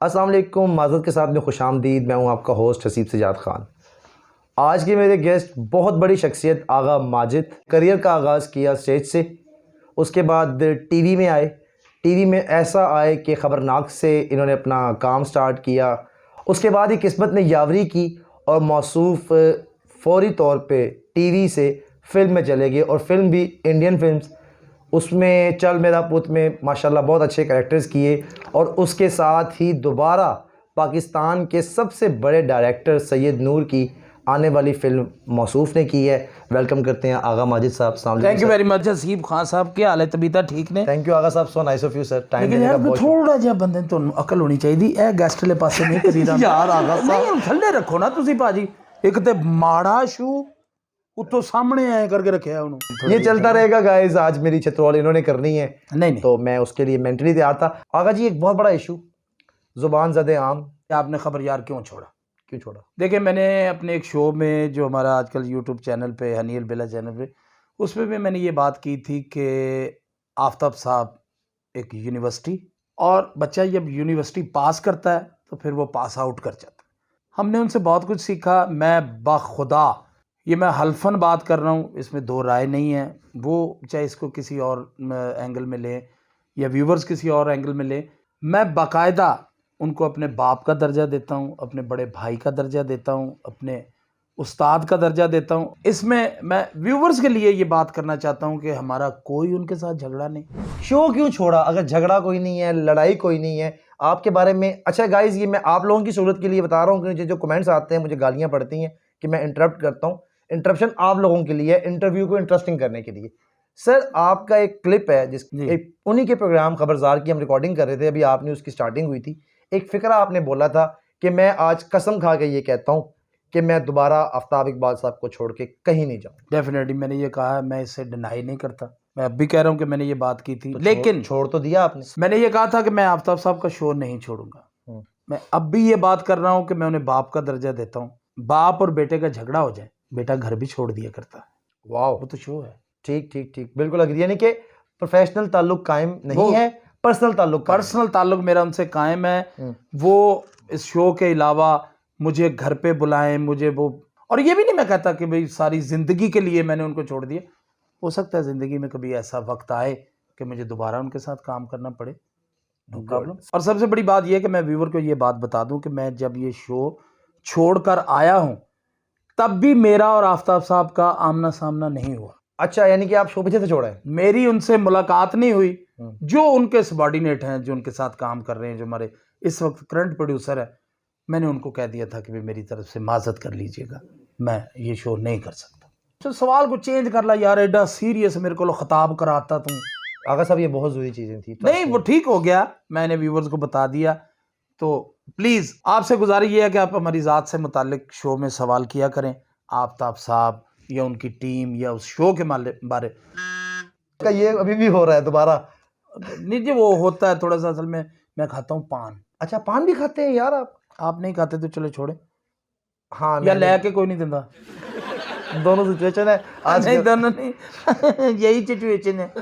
अस्सलाम वालेकुम, माज़रत के साथ में खुशामदीद। मैं हूं आपका होस्ट हसीब सजाद ख़ान। आज के मेरे गेस्ट बहुत बड़ी शख्सियत आगा माजिद। करियर का आगाज़ किया स्टेज से, उसके बाद टीवी में आए। टीवी में ऐसा आए कि ख़बरनाक से इन्होंने अपना काम स्टार्ट किया। उसके बाद ही किस्मत ने यावरी की और मौसूफ़ फ़ौरी तौर पे टीवी से फ़िल्म में चले गए, और फ़िल्म भी इंडियन फ़िल्म्स। उसमें चल मेरा पुत में माशाल्लाह बहुत अच्छे कैरेक्टर्स किए, और उसके साथ ही दोबारा पाकिस्तान के सबसे बड़े डायरेक्टर सैयद नूर की आने वाली फ़िल्म मौसूफ़ ने की है। वेलकम करते हैं आगा माजिद साहब। Thank you very much Haseeb Khan साहब। क्या हाल है? तबीयत ठीक ने? थैंक यू आगा साहब, so nice of you sir. Time लेकिन देने का यार बहुत थोड़ा जिहा बंदे ਨੂੰ ਤੁਹਾਨੂੰ ਅਕਲ ਹੋਣੀ ਚਾਹੀਦੀ। ਇਹ ਗੈਸਟ ਵਾਲੇ ਪਾਸੇ ਨਹੀਂ ਕਰੀਦਾ यार आगा साहब, ਨਹੀਂ ਥੱਲੇ ਰੱਖੋ ਨਾ ਤੁਸੀਂ ਭਾਜੀ। ਇੱਕ ਤੇ ਮਾੜਾ ਸ਼ੂ ਉੱਤੋਂ ਸਾਹਮਣੇ ਐ ਕਰਕੇ ਰੱਖਿਆ ਉਹਨੂੰ। ये चलता रहेगा गाइस। आज मेरी छतरौल इन्होंने करनी है, नहीं तो मैं उसके लिए मेंटली तैयार था। आगा जी, एक बहुत बड़ा इशू, ज़ुबान ज़दे आम आपने खबर यार क्यों छोड़ा? क्यों छोड़ा? देखिए, मैंने अपने एक शो में जो हमारा आजकल यूट्यूब चैनल पे हनी अलबेला चैनल पे, उसमें भी मैंने ये बात की थी कि आफ्ताब साहब एक यूनिवर्सिटी, और बच्चा जब यूनिवर्सिटी पास करता है तो फिर वो पास आउट कर जाता है। हमने उनसे बहुत कुछ सीखा। मैं बाखुदा, ये मैं हल्फन बात कर रहा हूँ, इसमें दो राय नहीं है। वो चाहे इसको किसी और एंगल में लें या व्यूवर्स किसी और एंगल में लें, मैं बाकायदा उनको अपने बाप का दर्जा देता हूँ, अपने बड़े भाई का दर्जा देता हूँ, अपने उस्ताद का दर्जा देता हूँ। इसमें मैं व्यूवर्स के लिए ये बात करना चाहता हूँ कि हमारा कोई उनके साथ झगड़ा नहीं। शो क्यों छोड़ा? अगर झगड़ा कोई नहीं है, लड़ाई कोई नहीं है आपके बारे में। अच्छा गाइज, ये मैं आप लोगों की सहूलत के लिए बता रहा हूँ कि मुझे जो कमेंट्स आते हैं, मुझे गालियाँ पड़ती हैं कि मैं इंटरप्ट करता हूँ। इंटरप्शन आप लोगों के लिए, इंटरव्यू को इंटरेस्टिंग करने के लिए। सर, आपका एक क्लिप है जिस उन्हीं के प्रोग्राम खबरदार की हम रिकॉर्डिंग कर रहे थे, अभी आपने उसकी स्टार्टिंग हुई थी। एक फ़िक्रा आपने बोला था कि मैं आज कसम खा के ये कहता हूँ कि मैं दोबारा आफ्ताब इकबाल साहब को छोड़ के कहीं नहीं जाऊँ। डेफिनेटली मैंने ये कहा है, मैं इसे डिनाई नहीं करता। मैं अब भी कह रहा हूँ कि मैंने ये बात की थी, लेकिन छोड़ तो दिया आपने। मैंने ये कहा था कि मैं आफ्ताब साहब का शो नहीं छोड़ूंगा। मैं अब भी ये बात कर रहा हूँ कि मैं उन्हें बाप का दर्जा देता हूँ। बाप और बेटे का झगड़ा हो जाए, बेटा घर भी छोड़ दिया करता है। वाह, वो तो शो है। ठीक ठीक ठीक, बिल्कुल अग्री। यानी कि प्रोफेशनल ताल्लुक कायम नहीं है, पर्सनल ताल्लुक मेरा उनसे कायम है। वो इस शो के अलावा मुझे घर पे बुलाएं, मुझे वो, और ये भी नहीं मैं कहता कि भाई सारी ज़िंदगी के लिए मैंने उनको छोड़ दिया। हो सकता है ज़िंदगी में कभी ऐसा वक्त आए कि मुझे दोबारा उनके साथ काम करना पड़े, नो प्रॉब्लम। और सबसे बड़ी बात यह कि मैं व्यूवर को ये बात बता दूं कि मैं जब ये शो छोड़कर आया हूं, तब भी मेरा और आफ्ताब साहब का आमना सामना नहीं हुआ। अच्छा, यानी कि आप शो पीछे से छोड़ा है? मेरी उनसे मुलाकात नहीं हुई। जो उनके सबॉर्डिनेट हैं, जो उनके साथ काम कर रहे हैं, जो हमारे इस वक्त करंट प्रोड्यूसर है, मैंने उनको कह दिया था कि भाई मेरी तरफ से माजरत कर लीजिएगा, मैं ये शो नहीं कर सकता। तो सवाल को चेंज कर ला यार, एडा सीरियस मेरे को खिताब कराता तुम। आगा साहब, ये बहुत ज़रूरी चीज़ें थी तो नहीं, वो ठीक हो गया, मैंने व्यूवर्स को बता दिया। तो प्लीज़ आपसे गुजारिश ये है कि आप हमारी ज़ात से मुतालिक शो में सवाल किया करें, आफ्ताब साहब या उनकी टीम या उस शो के बारे का। ये अभी भी हो रहा है दोबारा? नहीं जी, वो होता है थोड़ा सा। असल में मैं खाता हूँ पान। अच्छा, पान भी खाते हैं यार आप नहीं खाते तो चलो छोड़े। हाँ, या ले के कोई नहीं देता। दोनों सिचुएशन है आज। नहीं, दोनों नहीं यही सिचुएशन है।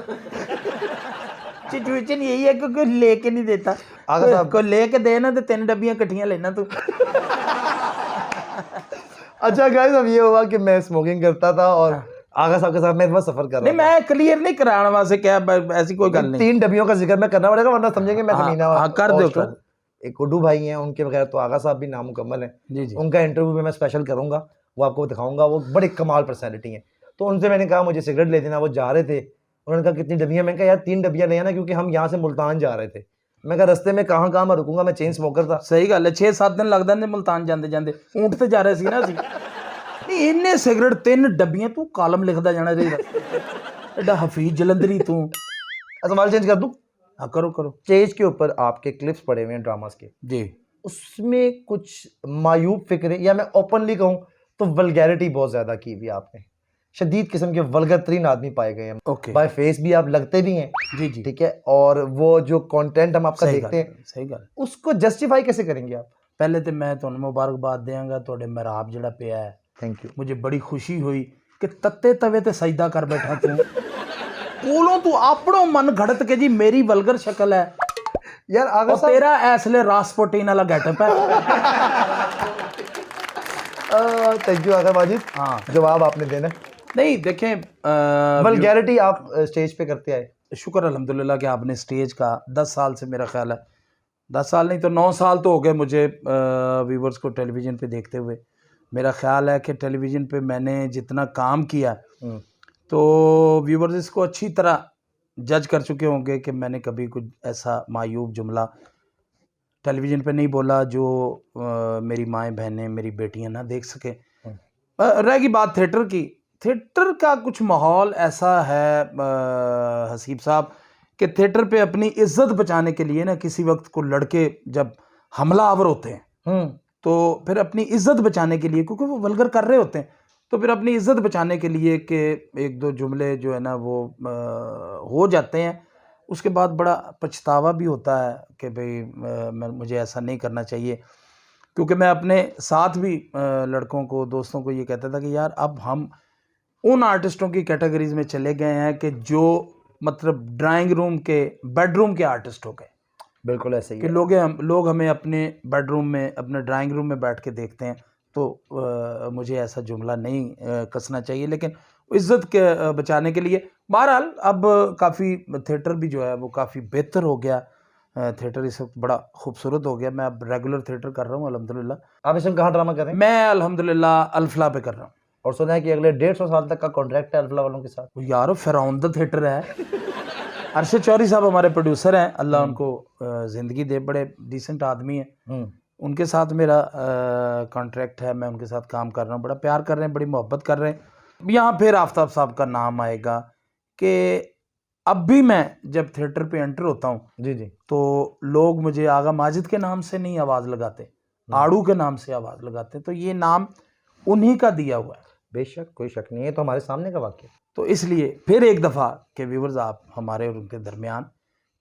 सिचुएशन यही है क्योंकि लेके नहीं देता। आगा साहब को लेके देना तो 3 डब्बियां इकट्ठियां लेना तू। अच्छा गाइस, अब ये हुआ कि मैं स्मोकिंग करता था और आगा साहब के साथ मैं सफर कर रहा था। नहीं, मैं क्लियर नहीं कराना वहां से, क्या ऐसी कोई गल नहीं। 3 डब्बियों का जिक्र मैं करना पड़ेगा, वरना समझेंगे मैं कमीना। हाँ, कर दो। एक उड्डू भाई हैं, उनके बगैर तो आगा साहब भी नामुकम्मल है। जी जी। उनका इंटरव्यू में मैं स्पेशल करूंगा, वो आपको दिखाऊंगा। वो बड़े कमाल पर्सनैलिटी हैं। तो उनसे मैंने कहा मुझे सिगरेट ले देना। वो जा रहे थे, उन्होंने कहा कितनी डब्बियां? मैंने कहा यार 3 डब्बियां ले आना, क्योंकि हम यहाँ से मुल्तान जा रहे थे। मैं कहा रस्ते में कहाँ कहाँ मैं रुकूंगा, मैं चेन स्मोकर था। सही गल है, 6-7 दिन लग जाते मुल्तान जाते जाते। ऊंट ते जा रहे सी ना असीं। नहीं, इन्ने सिगरेट 3 डब्बियां, तू कालम लिखदा जाना चाहिए। एडा हफीज जलंधरी तू। सवाल चेंज कर दूं? हाँ, करो। स्टेज के ऊपर आपके क्लिप्स पड़े हुए हैं ड्रामास के जी, उसमें कुछ मायूब फिक्रे, या मैं ओपनली कहूँ तो वल्गैरिटी बहुत ज्यादा की हुई आपने। शदीद किस्म के वल्गर तरीन आदमी पाए गए हैं। ओके। बाय फेस भी आप लगते भी हैं। जी जी, ठीक है। और वो जो कंटेंट हम आपका देखते हैं, सही गल, उसको जस्टिफाई कैसे करेंगे आप? पहले तो मैं तुहानू मुबारकबाद देंगा, तुहाडे मेहराब जिहड़ा पिया है। Thank you. मुझे बड़ी खुशी हुई कि तत्ते तवे ते सजदा कर बैठा तू। कोलों तू अपनों मन घड़त के जी मेरी वल्गर शक्ल है यार आगा और साहब तेरा ऐसले रासपुटीन वाला गेटअप है। थैंक यू आगा माजिद, हाँ जवाब आपने देना। नहीं देखें, वल्गैरिटी आप स्टेज पे करते आए। शुक्र अल्हम्दुलिल्लाह कि आपने स्टेज का 10 साल से, मेरा ख्याल है 10 साल नहीं तो 9 साल तो हो गए मुझे व्यूवर्स को टेलीविज़न पे देखते हुए। मेरा ख्याल है कि टेलीविज़न पे मैंने जितना काम किया तो व्यूवर्स इसको अच्छी तरह जज कर चुके होंगे कि मैंने कभी कुछ ऐसा मायूब जुमला टेलीविज़न पे नहीं बोला जो मेरी माएँ बहनें मेरी बेटियां ना देख सकें। रह गई बात थिएटर की, थिएटर का कुछ माहौल ऐसा है हसीब साहब कि थिएटर पे अपनी इज्जत बचाने के लिए ना किसी वक्त को लड़के जब हमलावर होते हैं तो फिर अपनी इज्जत बचाने के लिए, क्योंकि वो वल्गर कर रहे होते हैं, तो फिर अपनी इज्जत बचाने के लिए कि एक दो जुमले जो है ना वो हो जाते हैं, उसके बाद बड़ा पछतावा भी होता है कि भाई मुझे ऐसा नहीं करना चाहिए। क्योंकि मैं अपने साथ भी लड़कों को, दोस्तों को ये कहता था कि यार अब हम उन आर्टिस्टों की कैटेगरीज में चले गए हैं कि जो मतलब ड्राइंग रूम के बेडरूम के आर्टिस्ट हो गए। बिल्कुल ऐसे ही कि है। लोग हमें अपने बेडरूम में, अपने ड्राइंग रूम में बैठ के देखते हैं, तो मुझे ऐसा जुमला नहीं कसना चाहिए, लेकिन इज्जत के बचाने के लिए बहरहाल अब काफ़ी थिएटर भी जो है वो काफ़ी बेहतर हो गया। थिएटर इस वक्त बड़ा खूबसूरत हो गया। मैं अब रेगुलर थिएटर कर रहा हूँ अल्हम्दुलिल्लाह। आप इस समय कहाँ ड्रामा कर रहे हैं? मैं अल्हम्दुलिल्लाह अल्फला पे कर रहा हूँ। और सुना है कि अगले 150 साल तक का कॉन्ट्रैक्ट है अल्फला वालों के साथ। वो यार फिरौन दा थिएटर है। अरशद चौधरी साहब हमारे प्रोड्यूसर हैं, अल्लाह उनको ज़िंदगी दे, बड़े डिसेंट आदमी हैं। उनके साथ मेरा कॉन्ट्रैक्ट है, मैं उनके साथ काम कर रहा हूँ, बड़ा प्यार कर रहे हैं, बड़ी मोहब्बत कर रहे हैं। यहाँ फिर आफ्ताब साहब का नाम आएगा कि अब भी मैं जब थिएटर पे एंटर होता हूँ जी जी, तो लोग मुझे आगा माजिद के नाम से नहीं आवाज़ लगाते, आड़ू के नाम से आवाज़ लगाते, तो ये नाम उन्हीं का दिया हुआ है। बेशक कोई शक नहीं है, तो हमारे सामने का वाक्य। तो इसलिए फिर एक दफ़ा के व्यूवर्स आप हमारे और उनके दरमियान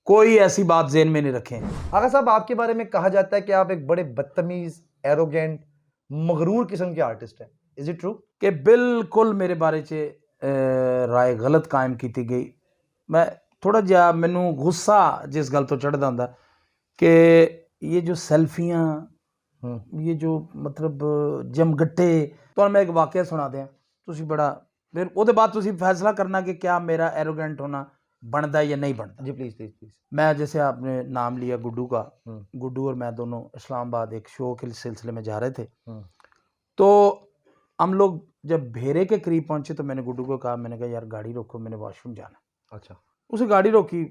कोई ऐसी बात ज़हन में नहीं रखें। आगा साहब आपके बारे में कहा जाता है कि आप एक बड़े बदतमीज, एरोगेंट, मगरूर किस्म के आर्टिस्ट हैं। Is it true? कि बिल्कुल मेरे बारे च राय गलत कायम की गई। मैं थोड़ा जिहा मैनू गुस्सा जिस गल तो चढ़दा हुंदा कि ये जो सेल्फियां, ये जो मतलब जमगट्टे, तो मैं एक वाकया सुना दें, तुसी बड़ा फिर ਉਹਦੇ बाद तुसी फैसला करना कि क्या मेरा एरोगेंट होना बनता है या नहीं बनता। जी प्लीज प्लीज प्लीज। मैं जैसे आपने नाम लिया गुड्डू का, गुड्डू और मैं दोनों इस्लामाबाद एक शो के सिलसिले में जा रहे थे। तो हम लोग जब भेरे के करीब पहुंचे तो मैंने गुड्डू को कहा, मैंने कहा यार गाड़ी रोको, मैंने वॉशरूम जाना। अच्छा। उसे गाड़ी रोकी,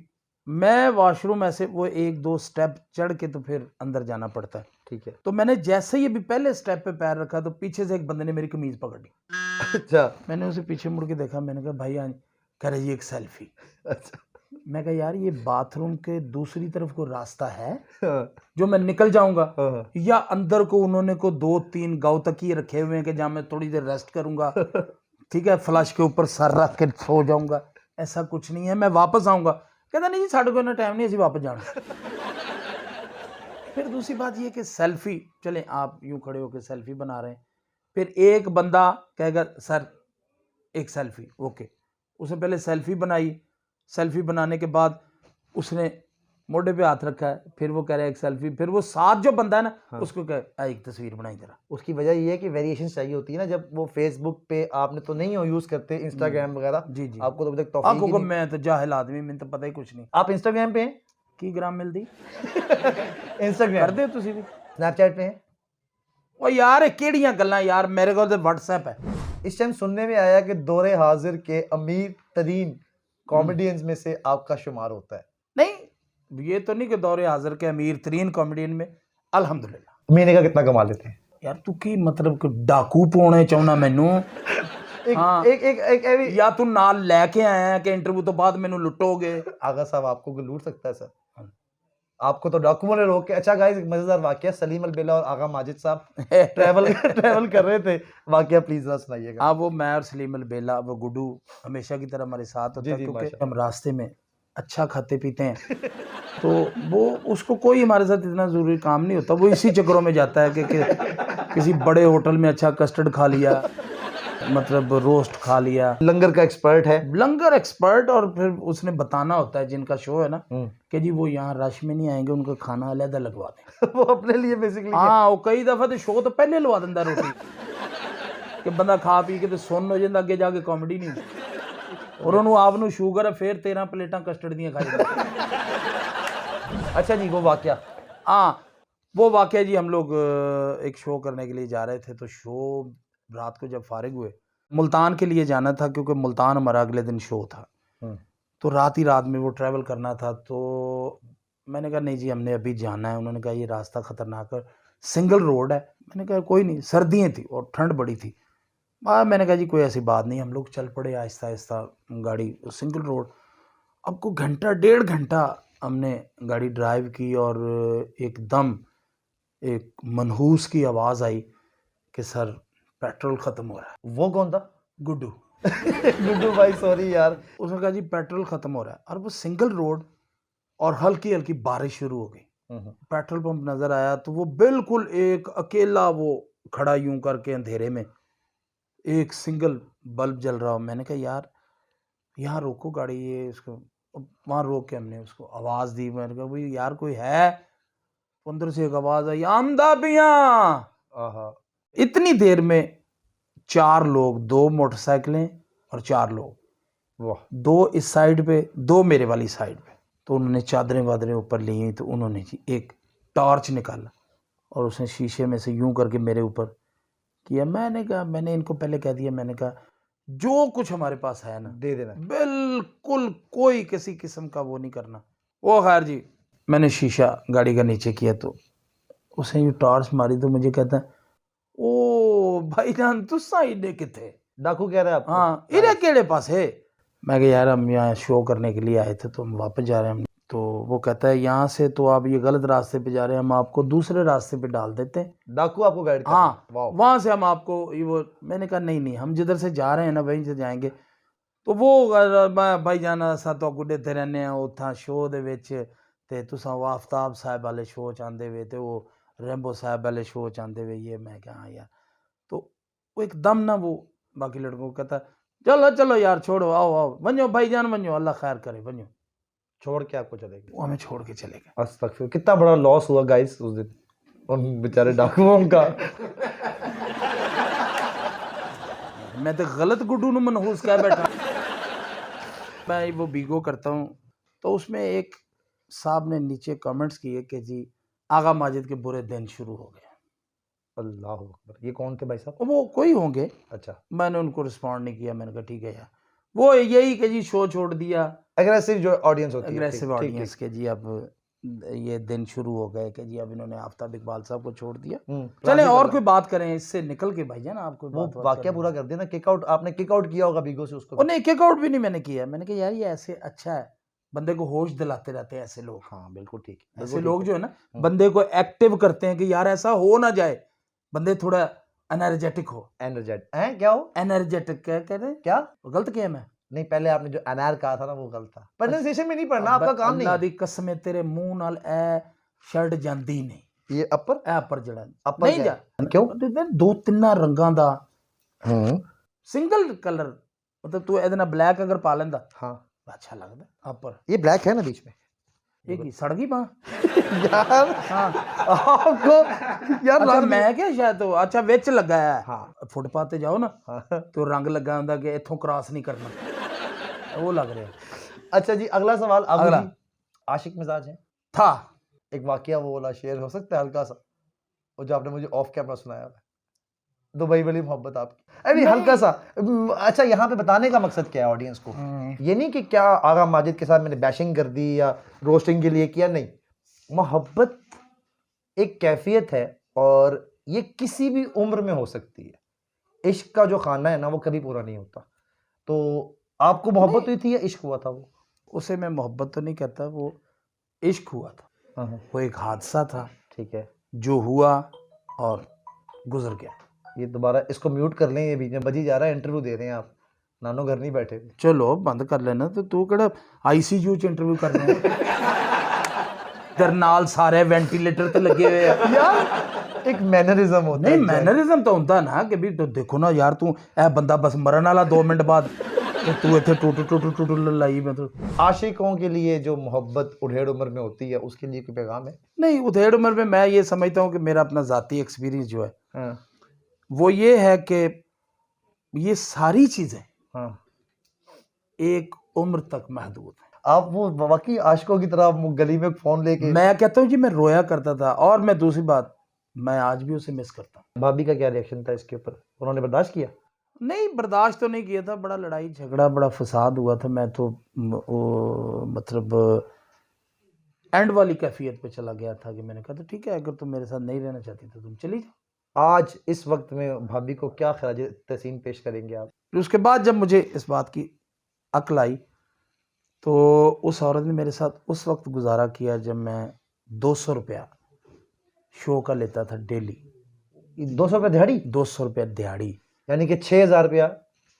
मैं वॉशरूम ऐसे वो एक दो स्टेप चढ़ के तो फिर अंदर जाना पड़ता है। ठीक है। तो मैंने जैसे ही अभी पहले स्टेप पे पैर रखा तो पीछे से एक बंदे ने मेरी कमीज पकड़ ली। अच्छा। मैंने उसे पीछे मुड़ के देखा, मैंने कहा भाई कह रहा ये एक सेल्फी। अच्छा। मैं कहा यार ये बाथरूम के दूसरी तरफ को रास्ता है जो मैं निकल जाऊंगा, या अंदर को उन्होंने को 2-3 गाँव तकिए रखे हुए हैं कि जहाँ मैं थोड़ी देर रेस्ट करूंगा, ठीक है, फ्लश के ऊपर सर रख के सो जाऊंगा। ऐसा कुछ नहीं है, मैं वापस आऊंगा। कहता नहीं जी साढ़े को इतना टाइम नहीं, अभी वापस जाना। फिर दूसरी बात ये कि सेल्फी, चलें आप यूं खड़े होकर सेल्फी बना रहे हैं, फिर एक बंदा कहेगा सर एक सेल्फी, ओके, उसने पहले सेल्फी बनाई, सेल्फी बनाने के बाद उसने मोढ़े पे हाथ रखा है, फिर वो कह रहा है एक सेल्फी, फिर वो साथ जो बंदा है ना उसको कह एक तस्वीर बनाई जरा। उसकी वजह ये है कि वेरिएशन चाहिए होती है ना, जब वो फेसबुक पे आपने तो नहीं यूज करते, इंस्टाग्राम वगैरह। जी जी, आपको तो अभी तक तौफीक ही आपको नहीं। मैं तो जाहिल आदमी, मैंने तो पता ही कुछ नहीं। आप इंस्टाग्राम पे हैं? की ग्राम मिलती इंस्टाग्राम कर दे तुसी भी, स्नैपचैट पे हैं? ओ यार केड़ियां गल्लां यार, मेरे को तो व्हाट्सएप है। इस टाइम सुनने में आया कि दौरे हाजिर के अमीर तरीन कॉमेडियंस में से आपका शुमार होता है। नहीं ये तो नहीं कि दौरे हाजिर के अमीर तरीन कॉमेडियन में, अल्हम्दुलिल्लाह। महीने का कितना कमा लेते हैं? यार तू की मतलब कि डाकू पाने चाहना मैनू? हाँ, एक या तू नाल लेके आया है कि इंटरव्यू तो बाद मैनू लुटोगे? आगा साहब आपको कोई लूट सकता है सर? आपको तो डॉक्यूमेंट ने रोक के। अच्छा गाइस, एक मजेदार वाकया, सलीम अलबेला और आगा माजिद साहब ट्रैवल कर रहे थे, वाकया प्लीज जरा सुनाइएगा। हाँ, वो मैं और सलीम अलबेला, वो गुड्डू हमेशा की तरह हमारे साथ होता है, क्योंकि हम रास्ते में अच्छा खाते पीते हैं तो वो उसको कोई हमारे साथ इतना ज़रूरी काम नहीं होता, वो इसी चक्करों में जाता है कि किसी बड़े होटल में अच्छा कस्टर्ड खा लिया, मतलब रोस्ट खा लिया, लंगर का एक्सपर्ट है। लंगर एक्सपर्ट। और फिर उसने बताना होता है जिनका शो है ना हम्म। कि जी वो यहाँ रश में नहीं आएंगे, उनका खाना अलग लगवा दें। वो अपने लिए बेसिकली हाँ, वो कई दफा तो शो तो पहले लवा दिंदा रोटी कि बंदा खा पी के तो सुन हो जाता, अगे जाके कॉमेडी नहीं होती। और उन्होंने आप शुगर है, फिर 13 प्लेटा कस्टर्ड दियाँ खाई। अच्छा जी, वो वाकया। हाँ, वो वाकया जी, हम लोग एक शो करने के लिए जा रहे थे, तो शो रात को जब फारिग हुए, मुल्तान के लिए जाना था क्योंकि मुल्तान हमारा अगले दिन शो था। तो रात ही रात में वो ट्रैवल करना था। तो मैंने कहा नहीं जी, हमने अभी जाना है। उन्होंने कहा ये रास्ता ख़तरनाक है, सिंगल रोड है। मैंने कहा कोई नहीं, सर्दियाँ थी और ठंड बड़ी थी। मैंने कहा जी कोई ऐसी बात नहीं, हम लोग चल पड़े आहिस्ता आहिस्ता गाड़ी, सिंगल रोड। अब को घंटा 1.5 घंटा हमने गाड़ी ड्राइव की और एकदम एक मनहूस की आवाज़ आई कि सर पेट्रोल ख़त्म हो रहा है। वो कौन था? गुड्डू। गुड्डू भाई सॉरी यार। उसने कहा जी पेट्रोल ख़त्म हो रहा है। और वो सिंगल रोड और हल्की हल्की बारिश शुरू हो गई। पेट्रोल पंप नज़र आया तो वो बिल्कुल एक अकेला वो खड़ा यूं करके अंधेरे में, एक सिंगल बल्ब जल रहा हो। मैंने कहा यार यहाँ रोको गाड़ी, ये इसको। वहाँ रोक के हमने उसको आवाज़ दी। मैंने कहा भाई यार कोई है? अंदर से एक आवाज़ आई, आमदा पिया। इतनी देर में 4 लोग, 2 मोटरसाइकिलें और 4 लोग, वाह। 2 इस साइड पे, 2 मेरे वाली साइड पे। तो उन्होंने चादरें वादरें ऊपर ली, तो उन्होंने जी एक टॉर्च निकाला और उसने शीशे में से यूं करके मेरे ऊपर किया। मैंने कहा, मैंने इनको पहले कह दिया, मैंने कहा जो कुछ हमारे पास है ना दे देना, बिल्कुल कोई किसी किस्म का वो नहीं करना। वो खैर जी, मैंने शीशा गाड़ी का नीचे किया तो उसने ये टॉर्च मारी तो मुझे कहता है, ओ भाईजान तुसा इन्हें किथे? डाकू कह रहा है आपको? हाँ, इन्हें केड़े पास है? मैं कहा यार हम यहाँ शो करने के लिए आए थे तो हम वापस जा रहे हैं। तो वो कहता है यहाँ से तो आप ये गलत रास्ते पे जा रहे हैं, हम आपको दूसरे रास्ते पे डाल देते हैं। डाकू आपको गाइड कर रहा है? हाँ, वाह। वहाँ से हम आपको ये वो। मैंने कहा नहीं नहीं, हम जिधर से जा रहे हैं ना वहीं से जाएंगे। तो वो भाई जान असा तो गुड्डे रहने हैं उत्थां शो दे विच, ते तुसां वो आफ्ताब साहब वाले शो च आंदे वे, ते वो रेम्बो साहब वाले शो च आंदे वे। ये मैं कहा हाँ यार। तो वो एकदम ना वो बाकी लड़कों को कहता चलो चलो यार छोड़ो, आओ आओ वनो भाईजान वनो, अल्लाह खैर करे वनो। छोड़ के आपको चले गए? वो हमें छोड़ के चले गए। अस्तगफिर, कितना बड़ा लॉस हुआ गाइस उस दिन उन बेचारे डाकुओं का। मैं तो गलत गुड्डू नु मनहूस कह बैठा। मैं वो बीगो करता हूँ तो उसमें एक साहब ने नीचे कमेंट्स किए कि जी आगा माजिद के बुरे दिन शुरू हो गए। अल्लाह अकबर। ये कौन थे भाई साहब? वो कोई होंगे। अच्छा। मैंने उनको रिस्पॉन्ड नहीं किया। मैंने कहा ठीक है यार, वो यही कि जी शो छोड़ दिया। एग्रेसिव जो ऑडियंस होती है, एग्रेसिव ऑडियंस के जी अब ये दिन शुरू हो गए कि जी अब इन्होंने आफ्ताब इकबाल साहब को छोड़ दिया। चलें और कोई बात करें इससे निकल के भाईजान। आप कोई वो बात वाकया पूरा कर देना। किक आउट आपने किक आउट किया होगा बीगो से उसको? नहीं, किक आउट भी नहीं मैंने किया। मैंने कहा यार ये ऐसे अच्छा है, बंदे को होश दिलाते रहते हैं ऐसे लोग। हाँ बिल्कुल ठीक है। ऐसे लोग जो है ना बंदे को एक्टिव करते हैं कि यार ऐसा हो ना जाए, बंदे थोड़ा एनर्जेटिक हो। एनर्जेटिक हैं? क्या हो? एनर्जेटिक क्या कह रहे हैं? क्या गलत किया मैं? नहीं, पहले आपने जो अनार कहा था ना वो गलत था। प्रोनाउंसिएशन में नहीं पढ़ना, आपका काम नहीं अल्लाह है। दी कसम है तेरे मुंह नाल ए शर्ट ਜਾਂਦੀ नहीं। ये अपर ए अपर जड़ा अपर नहीं क्या जा। क्यों? 2-3 रंगां दा सिंगल कलर, मतलब तू ਇਹਦੇ ਨਾਲ ब्लैक अगर पा लेंदा हाँ अच्छा लगदा। अपर ये ब्लैक है ना बीच में? ये की सड़ गई बां? यार हाँ आपको यार अच्छा लाजमी- मैं क्या शायद तो अच्छा विच लगा है। हाँ फुटपाथ ਤੇ ਜਾਓ ਨਾ हाँ। तो रंग लगा ਹੁੰਦਾ कि इथों क्रॉस नहीं करना, वो लग रहा है। अच्छा जी, अगला सवाल। अगला अगला। आशिक मिजाज है? था एक वाकया वो वाला शेयर हो सकता है हल्का सा, वो जो आपने मुझे ऑफ कैमरा सुनाया था, दुबई वाली मोहब्बत आपकी? अरे हल्का सा। अच्छा, यहाँ पे बताने का मकसद क्या है ऑडियंस को? ये नहीं कि क्या आगा माजिद के साथ मैंने बैशिंग कर दी या रोस्टिंग के लिए किया, नहीं। मोहब्बत एक कैफियत है और ये किसी भी उम्र में हो सकती है। इश्क का जो खाना है ना वो कभी पूरा नहीं होता। तो आपको मोहब्बत हुई थी या इश्क हुआ था? वो उसे मैं मोहब्बत तो नहीं कहता, वो इश्क हुआ था। वो एक हादसा था, ठीक है, जो हुआ और गुजर गया। ये दोबारा इसको म्यूट कर लें, ये बीच में बजी जा रहा है। इंटरव्यू दे रहे हैं आप, नानो घर नहीं बैठे। चलो बंद कर लेना। तो तू कड़ा आईसीयू च इंटरव्यू कर रहे हैं? इधर नाल सारे वेंटिलेटर ते लगे हुए हैं यार एक मैनरिज्म होता नहीं है। मैनरिज्म तो होंदा ना कि भी तो देखो ना यार तू ए बंदा बस मरन वाला 2 मिनट बाद ते तू इत्थे टूट लाई मतलब आशिकों के लिए जो मोहब्बत उधेड़ उम्र में होती है उसके लिए कोई पैगाम है? नहीं उधेड़ उम्र में मैं ये समझता हूँ कि मेरा अपना ज़ाती एक्सपीरियंस जो है हाँ वो ये है कि ये सारी चीज़ें हाँ। एक उम्र तक महदूद है। आप वो वाकई आशिकों की तरह वो गली में फोन लेके। मैं कहता हूँ जी मैं रोया करता था और मैं दूसरी बात मैं आज भी उसे मिस करता हूँ। भाभी का क्या रिएक्शन था इसके ऊपर? उन्होंने बर्दाश्त किया? नहीं बर्दाश्त तो नहीं किया था, बड़ा लड़ाई झगड़ा बड़ा फसाद हुआ था। मैं तो मतलब एंड वाली कैफियत पे चला गया था कि मैंने कहा तो ठीक है अगर तुम मेरे साथ नहीं रहना चाहती तो तुम चली जाओ। आज इस वक्त में भाभी को क्या खराज तहसीन पेश करेंगे आप? उसके बाद जब मुझे इस बात की अक्ल आई तो उस औरत ने मेरे साथ उस वक्त गुजारा किया जब मैं 200 रुपया शो का लेता था डेली। 200 रुपये दिहाड़ी? 200 रुपया दिहाड़ी यानी कि 6,000 रुपया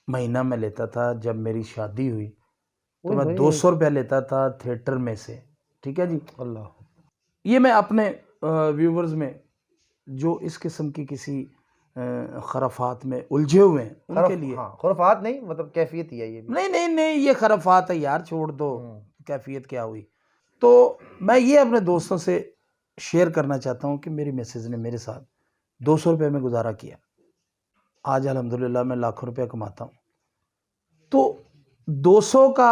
महीना में लेता था। जब मेरी शादी हुई तो ओए मैं होए। 200 रुपया लेता था थिएटर में से। ठीक है जी, अल्लाह। ये मैं अपने व्यूवर्स में जो इस किस्म की किसी खराफात में उलझे हुए हैं उनके लिए। हाँ खुराफात नहीं मतलब कैफियत ही है ये भी। नहीं नहीं नहीं ये खराफात है यार, छोड़ दो कैफियत क्या हुई। तो मैं ये अपने दोस्तों से शेयर करना चाहता हूँ कि मेरी मिसेज ने मेरे साथ 200 रुपये में गुजारा किया। आज अल्हम्दुलिल्लाह मैं लाखों रुपया कमाता हूँ। तो 200 का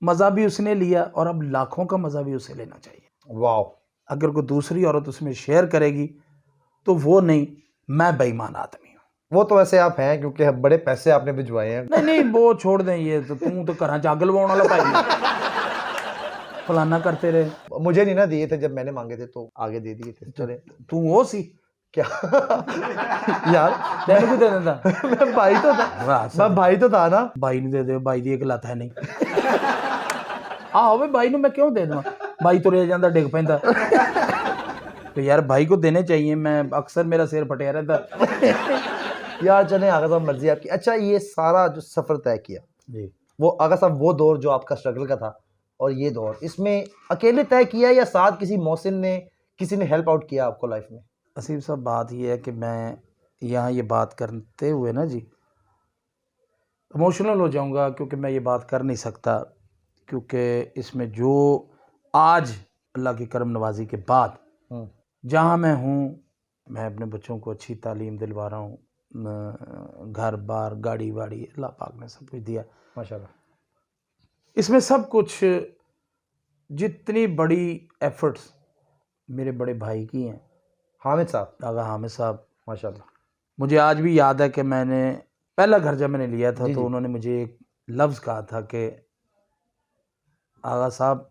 मज़ा भी उसने लिया और अब लाखों का मज़ा भी उसे लेना चाहिए। वाह। अगर कोई दूसरी औरत उसमें शेयर करेगी तो वो नहीं, मैं बेईमान आदमी हूँ। वो तो वैसे आप हैं क्योंकि बड़े पैसे आपने भिजवाए हैं। नहीं नहीं वो छोड़ दें, ये तो तू तो घर च अग लवाउण वाला भाई फलाना करते रहे। मुझे नहीं ना दिए थे, जब मैंने मांगे थे तो आगे दे दिए थे। चले तू वो सी क्या यार तेन भी दे देता। मैं भाई तो था, मैं भाई तो था ना। भाई नहीं दे दे, भाई दी एक लत है नहीं। हाँ भाई मैं क्यों दे दूँ, भाई तुरे जाता डिग पैंदा तो यार भाई को देने चाहिए। मैं अक्सर मेरा सिर फटिया रहता। यार चले आगा साहब मर्जी आपकी। अच्छा ये सारा जो सफर तय किया जी वो आगा साहब वो दौर जो आपका स्ट्रगल का था और ये दौर इसमें अकेले तय किया या साथ किसी मौसिन ने किसी ने हेल्प आउट किया आपको लाइफ में? असीम साहब बात ये है कि मैं यहाँ ये बात करते हुए ना जी इमोशनल हो जाऊँगा क्योंकि मैं ये बात कर नहीं सकता, क्योंकि इसमें जो आज अल्लाह की करम नवाजी के बाद जहाँ मैं हूँ, मैं अपने बच्चों को अच्छी तालीम दिलवा रहा हूँ, घर बार गाड़ी वाड़ी अल्लाह पाक ने सब कुछ दिया माशाल्लाह। इसमें सब कुछ जितनी बड़ी एफर्ट्स मेरे बड़े भाई की हैं, हामिद साहब, आगा हामिद साहब माशाल्लाह। मुझे आज भी याद है कि मैंने पहला घर जब मैंने लिया था जी, तो जी। उन्होंने मुझे एक लफ्ज़ कहा था कि आगा साहब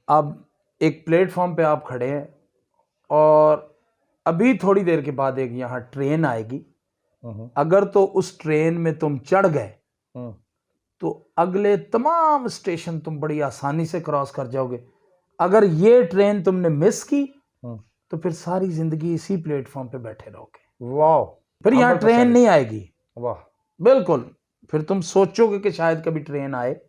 अब एक प्लेटफॉर्म पे आप खड़े हैं और अभी थोड़ी देर के बाद एक यहाँ ट्रेन आएगी, अगर तो उस ट्रेन में तुम चढ़ गए तो अगले तमाम स्टेशन तुम बड़ी आसानी से क्रॉस कर जाओगे। अगर ये ट्रेन तुमने मिस की तो फिर सारी जिंदगी इसी प्लेटफॉर्म पे बैठे रहोगे। वाह। फिर यहाँ ट्रेन नहीं आएगी। वाह। बिल्कुल, फिर तुम सोचोगे कि शायद कभी ट्रेन आए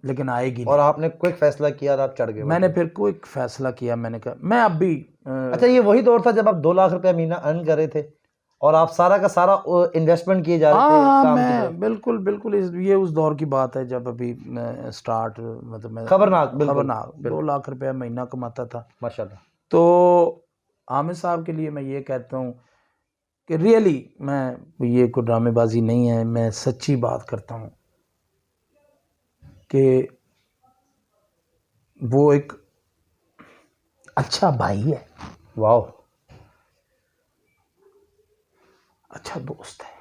लेकिन आएगी नहीं। और आपने क्विक फैसला किया और आप चढ़ गए? मैंने फिर कोई फैसला किया, मैंने कहा मैं अब भी अच्छा ये वही दौर था जब आप 2 लाख रुपया महीना अर्न कर रहे थे और आप सारा का सारा इन्वेस्टमेंट किए जा रहे थे काम की तरफ? बिल्कुल बिल्कुल ये उस दौर की बात है जब अभी स्टार्ट मतलब मैं खबरनाक, बिल्कुल, खबरनाक 2 लाख रुपया महीना कमाता था माशाल्लाह। तो आमिर साहब के लिए मैं ये कहता हूँ कि रियली मैं ये कोई ड्रामेबाजी नहीं है, मैं सच्ची बात करता हूँ कि वो एक अच्छा भाई है, वाह, अच्छा दोस्त है।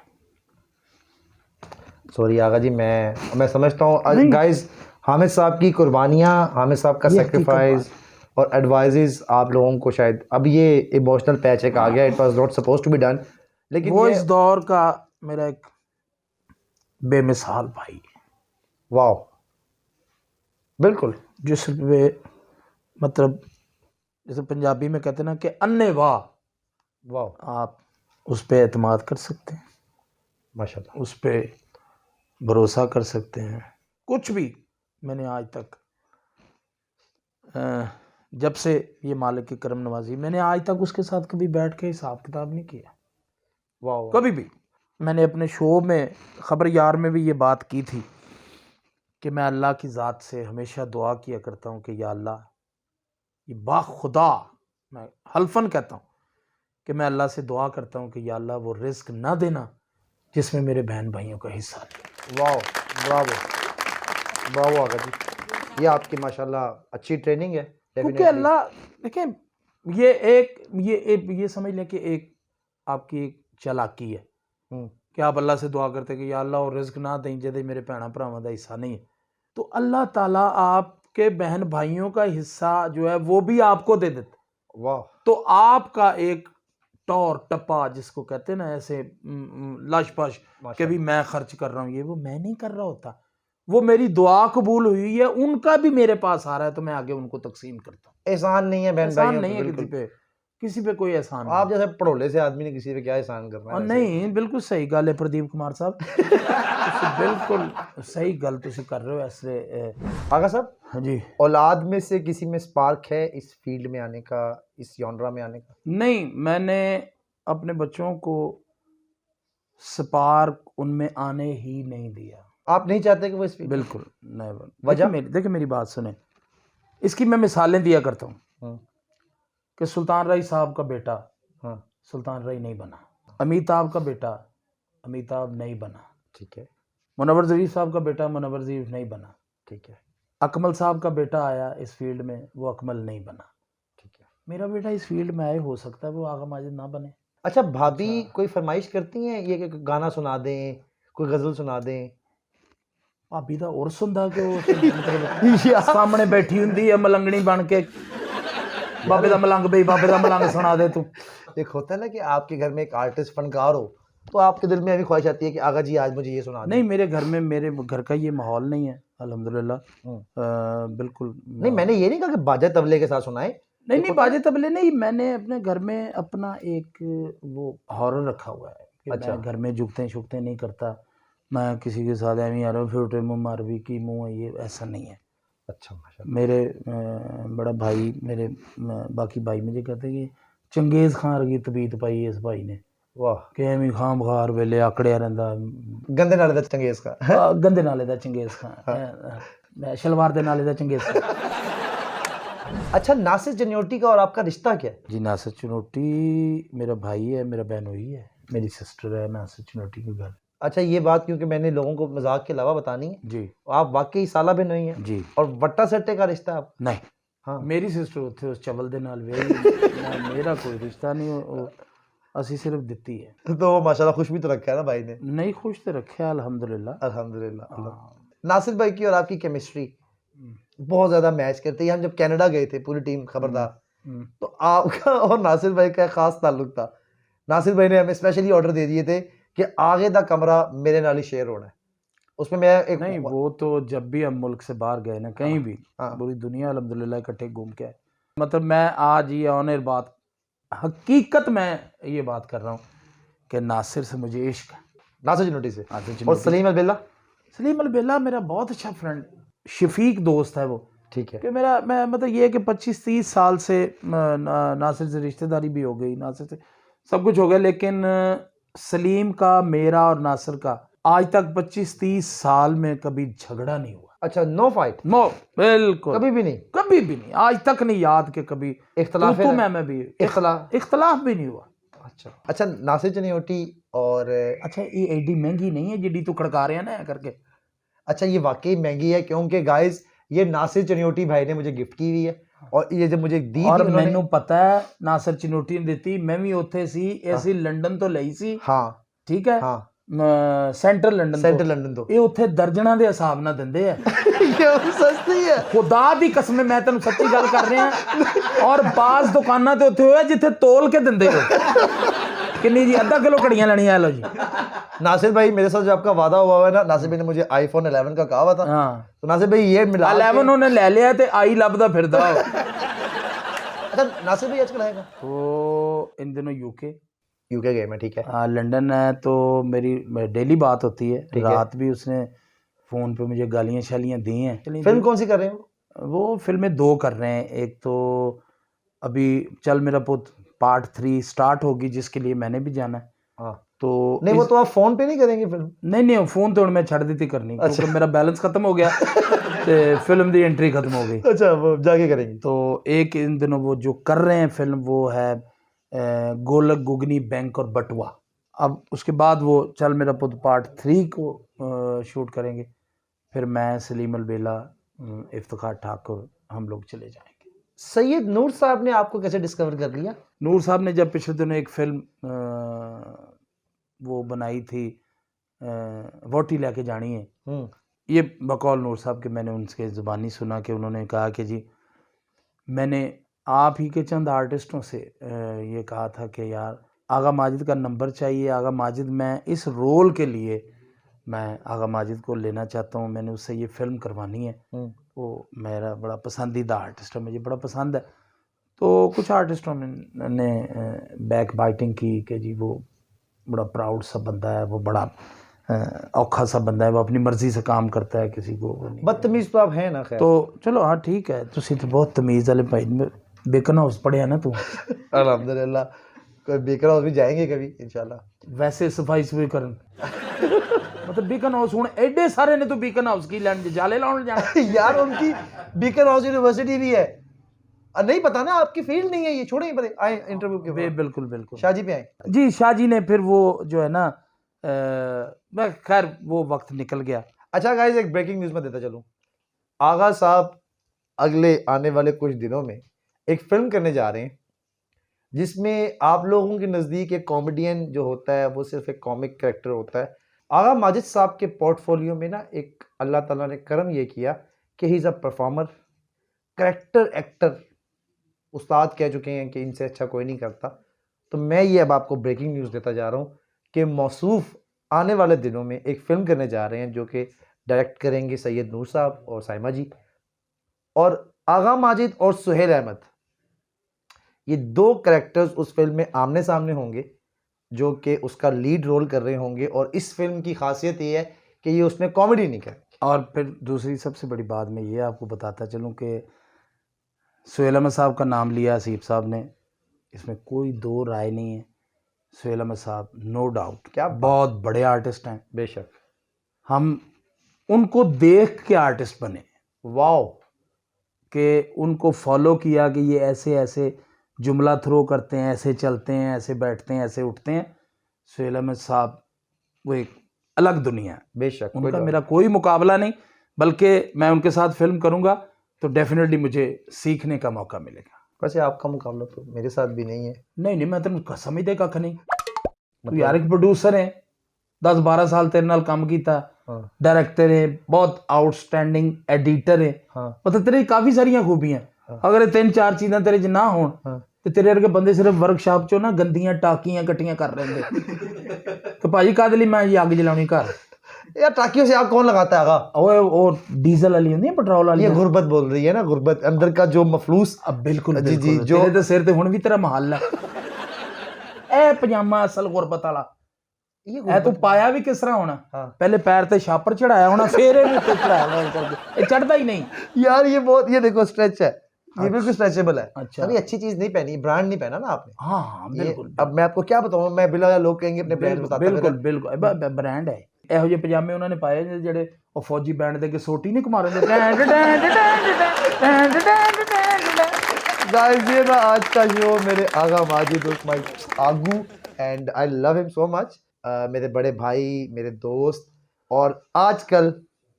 सॉरी आगा जी, मैं समझता हूँ गाइस, हामिद साहब की कुर्बानियाँ, हामिद साहब का सेक्रीफाइस और एडवाइजेस आप लोगों को शायद अब ये इमोशनल पैच एक आ गया, it was not suppose to be done, लेकिन वो इस दौर का मेरा एक बेमिसाल भाई है। वाह, बिल्कुल। जिस पे मतलब जैसे पंजाबी में कहते हैं ना कि अन्ने वाह, वाह, आप उस पर एतमाद कर सकते हैं, माशाल्लाह, उस पर भरोसा कर सकते हैं। कुछ भी मैंने आज तक जब से ये मालिक की करम नवाजी, मैंने आज तक उसके साथ कभी बैठ के हिसाब किताब नहीं किया, वाह कभी भी। मैंने अपने शो में खबर यार में भी ये बात की थी कि मैं अल्लाह की ज़ात से हमेशा दुआ किया करता हूँ कि या अल्लाह, ये बाखुदा मैं हल्फन कहता हूँ कि मैं अल्लाह से दुआ करता हूँ कि या अल्लाह वो रिस्क ना देना जिसमें मेरे बहन भाइयों का हिस्सा है। वाह, ब्रावो ब्रावो आगा जी, ये आपकी माशाल्लाह अच्छी ट्रेनिंग है क्योंकि डेफिनेटली। अल्लाह देखें, ये समझ लें कि एक आपकी एक चालाकी है कि आप अल्लाह से दुआ करते कि या अल्लाह और रिस्क ना दें जदे मेरे भैन भरावां दा हिस्सा नहीं है, तो अल्लाह ताला आपके बहन भाइयों का हिस्सा जो है वो भी आपको दे देता। वाह, तो आपका एक टॉर टप्पा जिसको कहते हैं ना, ऐसे लश पश कि भी मैं खर्च कर रहा हूँ, ये वो मैं नहीं कर रहा होता, वो मेरी दुआ कबूल हुई है, उनका भी मेरे पास आ रहा है तो मैं आगे उनको तकसीम करता हूँ। एहसान नहीं है बहन एहसान भाइयों नहीं पे, है बिल्कुल। किसी पे कोई एहसान आप जैसे पढ़ोले से आदमी ने किसी पे क्या एहसान करना और है? नहीं, बिल्कुल सही गल है प्रदीप कुमार साहब, बिल्कुल सही गल तुसी कर रहे हो ऐसे। आगा साहब, हाँ जी, औलाद में से किसी में स्पार्क है इस फील्ड में आने का, इस जॉनरा में आने का? नहीं, मैंने अपने बच्चों को स्पार्क उनमें आने ही नहीं दिया। आप नहीं चाहते कि वो इस फील्ड? बिल्कुल नेवर। वजह? देखिए मेरी बात सुने, इसकी मैं मिसालें दिया करता हूँ कि सुल्तान रई साहब का बेटा सुल्तान रई नहीं बना, अमिताभ का बेटा अमिताभ नहीं बना, ठीक है, मुनव्वर ज़रीफ साहब का बेटा मुनव्वर ज़रीफ नहीं बना, ठीक है, अकमल साहब का बेटा आया इस फील्ड में, वो अकमल नहीं बना। ठीक है। मेरा बेटा इस फील्ड में आए, हो सकता है वो आगा माजिद ना बने। अच्छा, भाभी कोई फरमाइश करती हैं ये कि गाना सुना दें, कोई गजल सुना दें? भाभी दा और सुनदा कि वो मतलब सामने बैठी हुंदी है मलंगनी बन के, बाबे दा मलंग बई, बाबे दा मलंग सुना दे तू। एक होता है ना कि आपके घर में एक आर्टिस्ट फनकार हो, तो आपके दिल में अभी ख्वाहिश आती है कि आगा जी आज मुझे ये सुना दें। नहीं, मेरे घर में, मेरे घर का ये माहौल नहीं है अल्हम्दुलिल्लाह। बिल्कुल नहीं, मैंने ये नहीं कहा कि बाजा तबले के साथ सुनाएं। नहीं बाजे तबले नहीं, मैंने अपने घर में अपना एक वो हॉरर रखा हुआ है कि अच्छा। मैं घर में जुगते शुगते नहीं करता, मैं किसी के साथ एवं यार फिर मुँह मार भी की मुँह है, ये ऐसा नहीं है। अच्छा, माशाल्लाह। मेरे बड़ा भाई, मेरे बाकी भाई मुझे कहते हैं कि चंगेज़ खान की तबीयत पाई इस भाई ने, वाह, कि एवं खाम बखार वेले आकड़िया रहिंदा, गंदे नाले दा चंगेज़ का। गंदे नाले दा चंगेज़ खान, शलवार दे नाले दा चंगेज़ खान। अच्छा, नासिर जन्योटी का और आपका रिश्ता क्या है? जी, नासिर चुनोटी मेरा भाई है, मेरा बहनोई है, मेरी सिस्टर है नासिर चुनोटी की घर। अच्छा, ये बात क्योंकि मैंने लोगों को मजाक के अलावा बतानी है, जी आप वाकई साला भी नहीं है जी। और वट्टा सट्टे का रिश्ता आप? नहीं, हाँ, मेरी सिस्टर उत्थे उस चवल दे नाल विआही, मेरा कोई रिश्ता नहीं, असी सिर्फ दित्ती है। तो वो माशाल्लाह खुश भी तो रखा है ना भाई ने। नहीं, खुश तो रखे अल्हम्दुलिल्लाह। अल्हम्दुलिल्लाह। नासिर भाई की और आपकी केमिस्ट्री बहुत ज़्यादा मैच करती है। हम जब कनाडा गए थे पूरी टीम खबरदार, तो आपका और नासिर भाई का खास ताल्लुक था। नासिर भाई ने हमें स्पेशली ऑर्डर दे दिए थे कि आगे दा कमरा मेरे नाल ही शेयर होना है। उसमें मैं एक नहीं, वो तो जब भी हम मुल्क से बाहर गए ना कहीं भी, हाँ। पूरी दुनिया अल्हम्दुलिल्लाह इकट्ठे घूम के आए। मतलब मैं आज ये ऑनर बात, हकीकत में ये बात कर रहा हूँ कि नासिर से मुझे इश्क है। नासिर जन्योटी से। नासिर और चुनोटी। सलीम अलबिल्ला? सलीम अलबेला मेरा बहुत अच्छा फ्रेंड, शफीक दोस्त है वो, ठीक है। कि मैं मतलब ये है कि 25-30 साल से नासिर से रिश्तेदारी भी हो गई, नासिर से सब कुछ हो गया, लेकिन सलीम का, मेरा और नासिर का आज तक 25-30 साल में कभी झगड़ा नहीं हुआ। अच्छा, नो फाइट? नो, बिल्कुल कभी भी नहीं? कभी भी नहीं, आज तक नहीं याद कि कभी इख्तलाफ तू मैं भी इख्तलाफ भी नहीं हुआ। अच्छा अच्छा, नासिर जन्योटी और अच्छा, ये एडी महंगी नहीं है जिडी तू खड़का रहे हैं ना करके। अच्छा, ये वाकई महंगी है क्योंकि गाइस ये नासिर चनियोटी भाई ने मुझे गिफ्ट की हुई है और ये जब मुझे दी और थी उन्होंने, मैनू पता है नासिर चनोटी ने दी, मैं भी उत्थे सी, ऐसी लंडन तो ਲਈ ਸੀ। हाँ ठीक है, हाँ, सेंट्रल लंडन सेंट्रल लंडन तो ਇਹ ਉੱਥੇ ਦਰਜਣਾ ਦੇ ਹਿਸਾਬ ਨਾਲ ਦਿੰਦੇ ਆ। ये सस्ती है। खुदा ਦੀ ਕਸਮ ਹੈ, ਮੈਂ ਤੈਨੂੰ ਸੱਚੀ ਗੱਲ ਕਰ ਰਿਹਾ, ਔਰ ਬਾਜ਼ ਦੁਕਾਨਾਂ ਤੇ ਉੱਥੇ ਹੋਇਆ ਜਿੱਥੇ ਤੋਲ ਕੇ ਦਿੰਦੇ ਹੋ। किन्नी जी? आधा किलो कड़ियां लेनियां, लो जी। नासिर भाई, मेरे साथ जो आपका वादा हुआ है ना, नासिर भाई ने मुझे iPhone 11 का कहा हुआ था। हाँ, तो नासिर भाई ये मिला 11 उन्होंने ले लिया ते आई लभदा फिरदा। अच्छा, नासिर भाई आजकल आएगा? तो इन दिनों यूके गए मैं, ठीक है। लंदन है, तो मेरी डेली बात होती है। ठीक है। रात भी उसने फोन पे मुझे गालियां शालियां दी हैं। फिल्म कौन सी कर रहे हो? वो फिल्में 2 कर रहे हैं। एक तो अभी चल मेरा पुत पार्ट 3 स्टार्ट होगी, जिसके लिए मैंने भी जाना है। हाँ तो नहीं, वो तो आप फोन पे नहीं करेंगे फिल्म? नहीं फोन तो मैं छड़ दी थी करनी, क्योंकि मेरा बैलेंस खत्म हो गया ते फिल्म दी एंट्री खत्म हो गई। अच्छा, वो जाके करेंगे। तो एक इन दिनों वो जो कर रहे हैं फिल्म, वो है गोलक गुगनी बैंक और बटुआ। अब उसके बाद वो चल मेरा पुत पार्ट 3 को शूट करेंगे। फिर मैं, सलीम अलबेला, इफ्तिखार ठाकुर, हम लोग चले जाएंगे। सैयद नूर साहब ने आपको कैसे डिस्कवर कर लिया? नूर साहब ने जब पिछले दिनों एक फिल्म वो बनाई थी, वोटी लेके जानी है, ये बकौल नूर साहब के मैंने उनके ज़ुबानी सुना कि उन्होंने कहा कि जी मैंने आप ही के चंद आर्टिस्टों से ये कहा था कि यार आगा माजिद का नंबर चाहिए, आगा माजिद मैं इस रोल के लिए मैं आगा माजिद को लेना चाहता हूँ, मैंने उससे ये फिल्म करवानी है। वो मेरा बड़ा पसंदीदा आर्टिस्ट है, मुझे बड़ा पसंद है। तो कुछ आर्टिस्टों ने बैक बाइटिंग की कि जी वो बड़ा प्राउड सा बंदा है, वो बड़ा औखा सा बंदा है, वो अपनी मर्जी से काम करता है, किसी को बदतमीज तो आप हैं ना। खैर तो चलो हाँ ठीक है, तुसी तो बहुत तमीज़ वाले भाई, बेकन हाउस पढ़े ना तू। अल्हम्दुलिल्लाह, कोई बेकर हाउस भी जाएंगे कभी इंशाल्लाह। वैसे सफाई सफाई करन मतलब बीकन हाउस हूँ एडे सारे ने तो बीकन हाउस की लैंड जाले लाने जाना यार उनकी बीकन हाउस यूनिवर्सिटी भी है। नहीं पता ना, आपकी फील्ड नहीं है ये, छोड़े परे आए इंटरव्यू के बाद। बिल्कुल बिल्कुल शाहजी पे आए जी। शाहजी ने फिर वो जो है ना, मैं खैर वो वक्त निकल गया। अच्छा गाइस, एक ब्रेकिंग न्यूज़ में देता चलूं। आगा साहब अगले आने वाले कुछ दिनों में एक फिल्म करने जा रहे हैं, जिसमें आप लोगों के नज़दीक एक कॉमेडियन जो होता है वो सिर्फ एक कॉमिक कैरेक्टर होता है। आगा माजिद साहब के पोर्टफोलियो में ना एक अल्लाह ताला ने करम ये किया कि he is a performer, character actor. उस्ताद कह चुके हैं कि इनसे अच्छा कोई नहीं करता। तो मैं ये अब आपको ब्रेकिंग न्यूज़ देता जा रहा हूँ कि मौसूफ आने वाले दिनों में एक फ़िल्म करने जा रहे हैं, जो कि डायरेक्ट करेंगे सैयद नूर साहब और साइमा जी। और आगा माजिद और सुहेल अहमद, ये 2 कैरेक्टर्स उस फिल्म में आमने सामने होंगे, जो कि उसका लीड रोल कर रहे होंगे। और इस फिल्म की खासियत ये है कि ये उसमें कॉमेडी नहीं करेंगे। और फिर दूसरी सबसे बड़ी बात मैं ये आपको बताता चलूँ कि सुहेल अहमद साहब का नाम लिया हसीब साहब ने, इसमें कोई 2 राय नहीं है। सुहेल अहमद साहब नो डाउट क्या बहुत बड़े आर्टिस्ट हैं, बेशक हम उनको देख के आर्टिस्ट बने। वाओ, कि उनको फॉलो किया कि ये ऐसे ऐसे जुमला थ्रो करते हैं, ऐसे चलते हैं, ऐसे बैठते हैं, ऐसे उठते हैं। सुहेल अहमद साहब वो एक अलग दुनिया है, बेशक उनका मेरा कोई मुकाबला नहीं, बल्कि मैं उनके साथ फिल्म करूंगा तो डेफिनेटली मुझे सीखने का मौका मिलेगा। वैसे आपका मुकाबला तो मेरे साथ भी नहीं है। नहीं मैं तेन कसम ही दे कख नहीं, तू यार एक प्रोड्यूसर है, 10-12 साल तेरे नाल काम किया, डायरेक्टर है, बहुत आउटस्टैंडिंग एडिटर है, मतलब तेरे काफ़ी सारिया खूबियां। अगर 3-4 चीज़ां तेरे च ना हो तो तेरे वर्गे बंदे सिर्फ वर्कशॉप चो ना गंदियां टाकियां कट्टियां कर रहे हैं। तो भाजी काहदे लई मैं अग जलानी घर? यार टाकियों से आग कौन लगाता है? आगा और डीजल वाली होंदी है, पेट्रोल वाली। ये गुर्बत बोल रही है ना, गुर्बत अंदर का जो मफलूस। अब बिल्कुल जी जी, जो तेरे ते सिर ते हुण भी तेरा महल है। ए पजामा असल गुरबत वाला ए तू पाया भी किस तरह होना? पहले पैर ते छापर चढ़ाया होना, फिर इहनूं ते चढ़ाया करके, चढ़दा ही नहीं यार। ये बहुत, ये देखो स्ट्रेच है, ये बिल्कुल स्ट्रेचेबल है। अच्छा, अभी अच्छी चीज नहीं पहनी, ब्रांड नहीं पहना ना आपने। हाँ बिल्कुल। अब मैं आपको क्या बताऊं, मैं बिला लोग कहेंगे अपने ब्रांड बताता। बिल्कुल ब्रांड है। ਇਹੋ ਜਿਹੇ ਪਜਾਮੇ ਉਹਨਾਂ ਨੇ ਪਾਏ ਜਿਹੜੇ ਉਹ ਫੌਜੀ ਬੈਂਡ ਦੇ ਕੇ ਸੋਟੀ नहीं घुमा रहे गाइस, ये था आज का शो। मेरे आगा माजिद उर्फ माय आगू, and I love him so much. मेरे बड़े भाई, मेरे दोस्त, और आजकल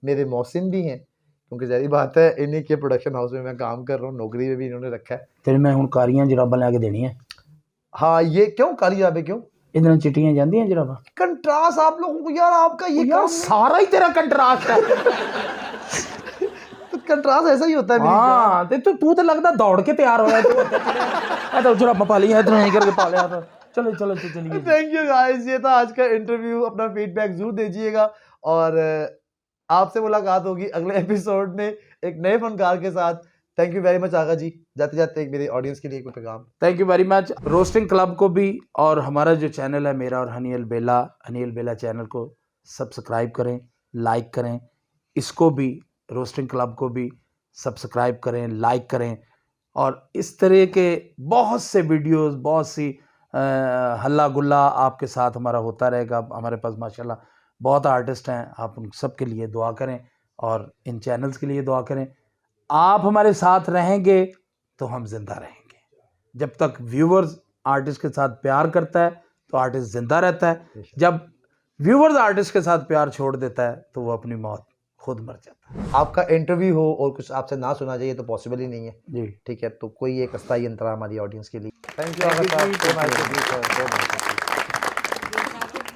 मेरे मौसिन भी हैं, क्योंकि ज़ाहिर बात है इन्हीं के प्रोडक्शन हाउस में मैं काम कर रहा हूँ, नौकरी में भी इन्होंने रखा है। तेरे मैं हुण कारियां जराबां लैके देनी है। हाँ, ये क्यों काली जराबें क्यों? इधर चिट्टियां जांदियां जराबां। कंट्रास्ट आप लोगों को यार, आपका ये यार सारा ही तेरा कंट्रास्ट है। तो कंट्रास्ट ऐसा ही होता है। हाँ, तू तो लगता दौड़ के तैयार होया तू। तो जराबां पा लिया, इधर नहीं करके पा लिया था। चलो चलिए। थैंक यू गाइस, ये था आज का इंटरव्यू। अपना फीडबैक जरूर दीजिएगा, और आपसे मुलाकात होगी अगले एपिसोड में एक नए फनकार के साथ। थैंक यू वेरी मच आगा जी। जाते जाते एक मेरे ऑडियंस के लिए एक पैगाम। Thank you very much roasting club को भी, और हमारा जो चैनल है मेरा और हनी अलबेला चैनल को सब्सक्राइब करें, लाइक करें, इसको भी रोस्टिंग क्लब को भी सब्सक्राइब करें, लाइक करें और इस तरह के बहुत से वीडियोस, बहुत सी हल्ला गुल्ला आपके साथ हमारा होता रहेगा। हमारे पास माशाल्लाह बहुत आर्टिस्ट हैं, आप उन सब के लिए दुआ करें और इन चैनल्स के लिए दुआ करें। आप हमारे साथ रहेंगे तो हम जिंदा रहेंगे। जब तक व्यूवर्स आर्टिस्ट के साथ प्यार करता है तो आर्टिस्ट जिंदा रहता है। जब व्यूवर्स आर्टिस्ट के साथ प्यार छोड़ देता है तो वो अपनी मौत खुद मर जाता है। आपका इंटरव्यू हो और कुछ आपसे ना सुना जाए तो पॉसिबल ही नहीं है जी, ठीक है, तो कोई एक अस्थायी अंतरा हमारी ऑडियंस के लिए। थैंक यू Thank you, आगा जी, साहब, thank you. so nice of you, sir, so nice of you.